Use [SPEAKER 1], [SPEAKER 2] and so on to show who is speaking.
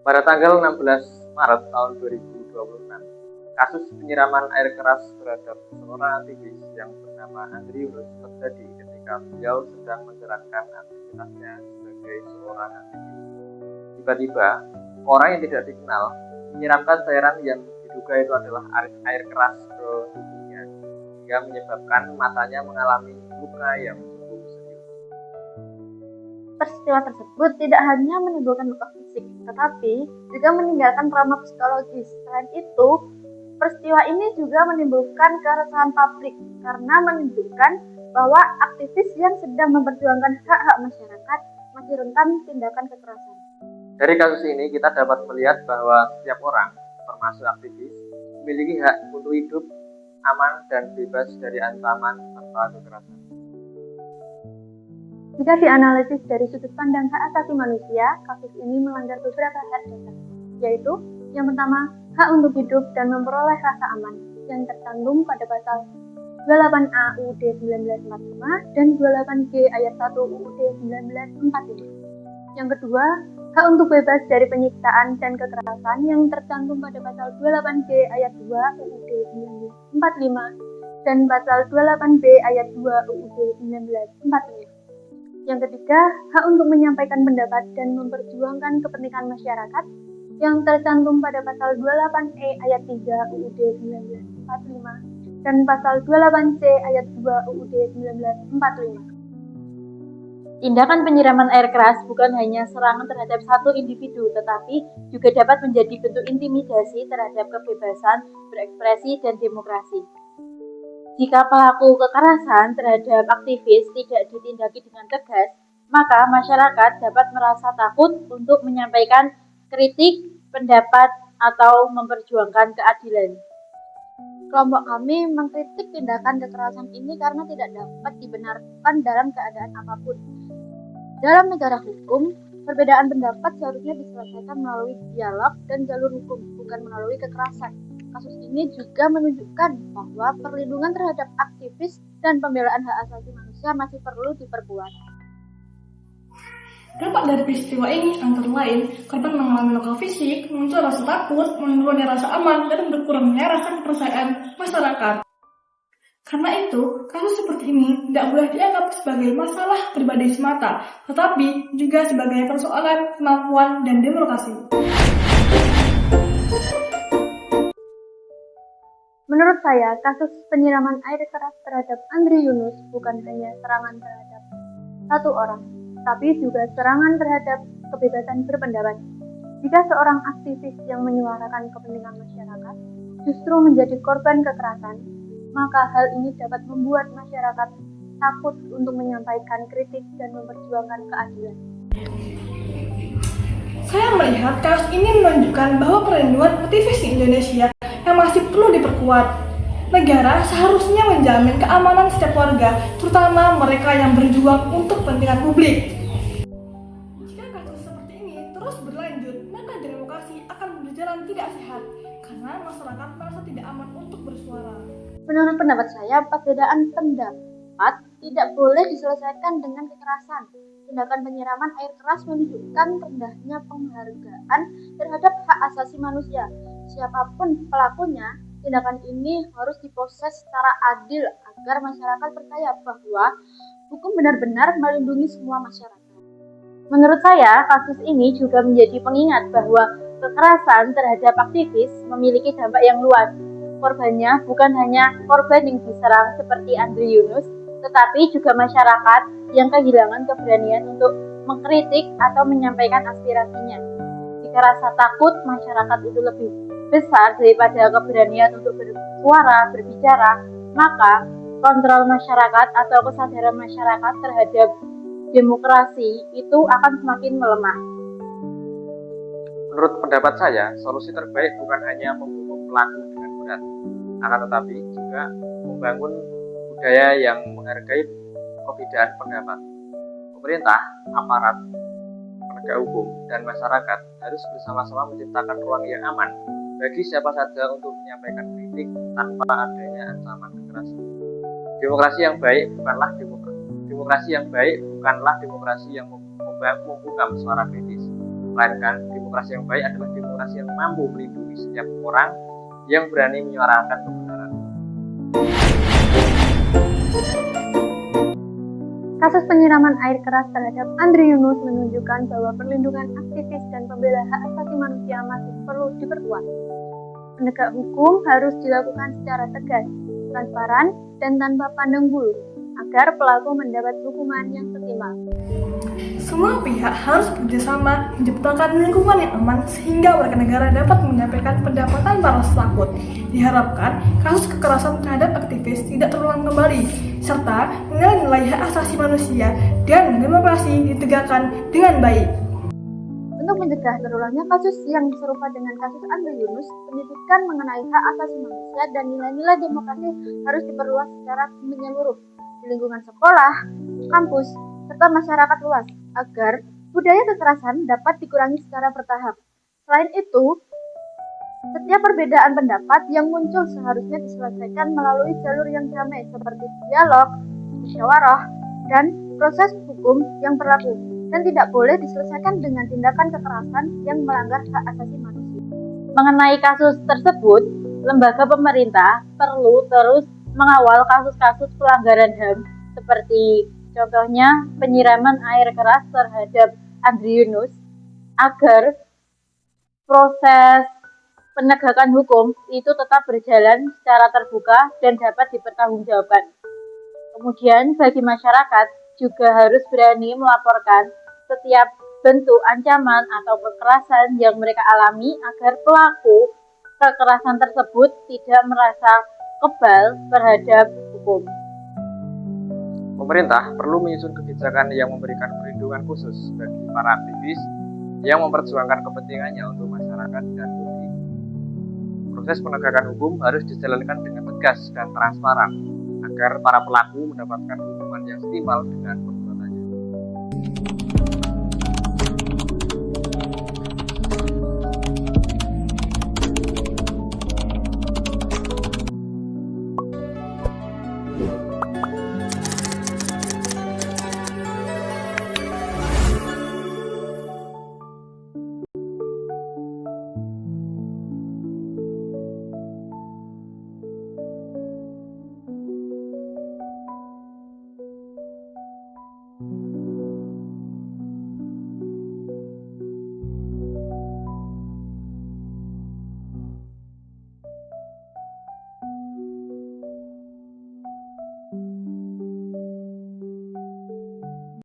[SPEAKER 1] Pada tanggal 16 Maret tahun 2026, kasus penyiraman air keras terhadap seorang aktivis yang bernama Andri Yunus terjadi ketika beliau sedang menjalankan aktivitasnya sebagai seorang aktivis. Tiba-tiba, orang yang tidak dikenal menyiramkan cairan yang diduga itu adalah air keras ke tubuhnya, hingga menyebabkan matanya mengalami luka yang cukup serius.
[SPEAKER 2] Peristiwa tersebut tidak hanya menimbulkan luka fisik, tetapi juga meninggalkan trauma psikologis. Selain itu, peristiwa ini juga menimbulkan keresahan publik karena menunjukkan bahwa aktivis yang sedang memperjuangkan hak-hak masyarakat masih rentan tindakan kekerasan.
[SPEAKER 1] Dari kasus ini kita dapat melihat bahwa setiap orang, termasuk aktivis, memiliki hak untuk hidup aman dan bebas dari ancaman serta kekerasan.
[SPEAKER 2] Jika dianalisis dari sudut pandang hak asasi manusia, kasus ini melanggar beberapa hak dasar, yaitu yang pertama, hak untuk hidup dan memperoleh rasa aman yang tercantum pada pasal 28A UUD 1945 dan 28G ayat 1 UUD 1945. Yang kedua, hak untuk bebas dari penyiksaan dan kekerasan yang tercantum pada pasal 28G ayat 2 UUD 1945 dan pasal 28B ayat 2 UUD 1945. Yang ketiga, hak untuk menyampaikan pendapat dan memperjuangkan kepentingan masyarakat yang tercantum pada pasal 28E ayat 3 UUD 1945 dan pasal 28C ayat 2 UUD 1945.
[SPEAKER 3] Tindakan penyiraman air keras bukan hanya serangan terhadap satu individu, tetapi juga dapat menjadi bentuk intimidasi terhadap kebebasan berekspresi dan demokrasi. Jika pelaku kekerasan terhadap aktivis tidak ditindaki dengan tegas, maka masyarakat dapat merasa takut untuk menyampaikan kritik, pendapat, atau memperjuangkan keadilan.
[SPEAKER 2] Kelompok kami mengkritik tindakan kekerasan ini karena tidak dapat dibenarkan dalam keadaan apapun. Dalam negara hukum, perbedaan pendapat seharusnya diselesaikan melalui dialog dan jalur hukum, bukan melalui kekerasan. Kasus ini juga menunjukkan bahwa perlindungan terhadap aktivis dan pembelaan hak asasi manusia masih perlu diperkuat.
[SPEAKER 4] Dampak dari peristiwa ini antara lain, korban mengalami luka fisik, muncul rasa takut, menurunnya rasa aman, dan berkurangnya rasa kepercayaan masyarakat. Karena itu, kasus seperti ini tidak boleh dianggap sebagai masalah pribadi semata, tetapi juga sebagai persoalan kemampuan dan demokrasi.
[SPEAKER 2] Menurut saya, kasus penyiraman air keras terhadap Andri Yunus bukan hanya serangan terhadap satu orang, tapi juga serangan terhadap kebebasan berpendapat. Jika seorang aktivis yang menyuarakan kepentingan masyarakat justru menjadi korban kekerasan, maka hal ini dapat membuat masyarakat takut untuk menyampaikan kritik dan memperjuangkan keadilan.
[SPEAKER 4] Saya melihat kasus ini menunjukkan bahwa perlindungan aktivis di Indonesia yang masih perlu diperkuat. Negara seharusnya menjamin keamanan setiap warga, terutama mereka yang berjuang untuk kepentingan publik. Jika kasus seperti ini terus berlanjut, maka demokrasi akan berjalan tidak sehat, karena masyarakat merasa tidak aman untuk bersuara.
[SPEAKER 2] Menurut pendapat saya, perbedaan pendapat tidak boleh diselesaikan dengan kekerasan. Tindakan penyiraman air keras menunjukkan rendahnya penghargaan terhadap hak asasi manusia. Siapapun pelakunya, tindakan ini harus diproses secara adil agar masyarakat percaya bahwa hukum benar-benar melindungi semua masyarakat.
[SPEAKER 3] Menurut saya, kasus ini juga menjadi pengingat bahwa kekerasan terhadap aktivis memiliki dampak yang luas. Korbannya bukan hanya korban yang diserang seperti Andri Yunus, tetapi juga masyarakat yang kehilangan keberanian untuk mengkritik atau menyampaikan aspirasinya. Jika rasa takut masyarakat itu lebih besar daripada keberanian untuk bersuara, berbicara, maka kontrol masyarakat atau kesadaran masyarakat terhadap demokrasi itu akan semakin melemah.
[SPEAKER 1] Menurut pendapat saya, solusi terbaik bukan hanya menghukum pelaku dengan berat, akan tetapi juga membangun budaya yang menghargai perbedaan pendapat. Pemerintah, aparat, penegak hukum, dan masyarakat harus bersama-sama menciptakan ruang yang aman bagi siapa saja untuk menyampaikan kritik tanpa adanya ancaman kekerasan. Demokrasi yang baik bukanlah demokrasi yang membungkam suara kritis, melainkan demokrasi Demokrasi yang baik adalah demokrasi yang mampu melindungi setiap orang yang berani menyuarakan kebenaran.
[SPEAKER 2] Kasus penyiraman air keras terhadap Andri Yunus menunjukkan bahwa perlindungan aktivis dan pembela hak asasi manusia masih perlu diperkuat. Penegak hukum harus dilakukan secara tegas, transparan, dan tanpa pandang bulu, agar pelaku mendapat hukuman yang setimpal.
[SPEAKER 4] Semua pihak harus bekerjasama menciptakan lingkungan yang aman sehingga warga negara dapat menyampaikan pendapat tanpa rasa takut. Diharapkan kasus kekerasan terhadap aktivis tidak terulang kembali, serta nilai-nilai hak asasi manusia dan demokrasi ditegakkan dengan baik.
[SPEAKER 2] Untuk mencegah terulangnya kasus yang serupa dengan kasus Andri Yunus, pendidikan mengenai hak asasi manusia dan nilai-nilai demokrasi harus diperluas secara menyeluruh di lingkungan sekolah, kampus, serta masyarakat luas, agar budaya kekerasan dapat dikurangi secara bertahap. Selain itu, setiap perbedaan pendapat yang muncul seharusnya diselesaikan melalui jalur yang damai seperti dialog, musyawarah, dan proses hukum yang berlaku, dan tidak boleh diselesaikan dengan tindakan kekerasan yang melanggar hak asasi manusia.
[SPEAKER 3] Mengenai kasus tersebut, lembaga pemerintah perlu terus mengawal kasus-kasus pelanggaran HAM seperti contohnya penyiraman air keras terhadap Andri Yunus agar proses penegakan hukum itu tetap berjalan secara terbuka dan dapat dipertanggungjawabkan. Kemudian bagi masyarakat juga harus berani melaporkan setiap bentuk ancaman atau kekerasan yang mereka alami agar pelaku kekerasan tersebut tidak merasa kebal terhadap hukum.
[SPEAKER 1] Pemerintah perlu menyusun kebijakan yang memberikan perlindungan khusus bagi para aktivis yang memperjuangkan kepentingannya untuk masyarakat dan publik. Proses penegakan hukum harus dijalankan dengan tegas dan transparan agar para pelaku mendapatkan hukuman yang setimpal dengan perbuatannya.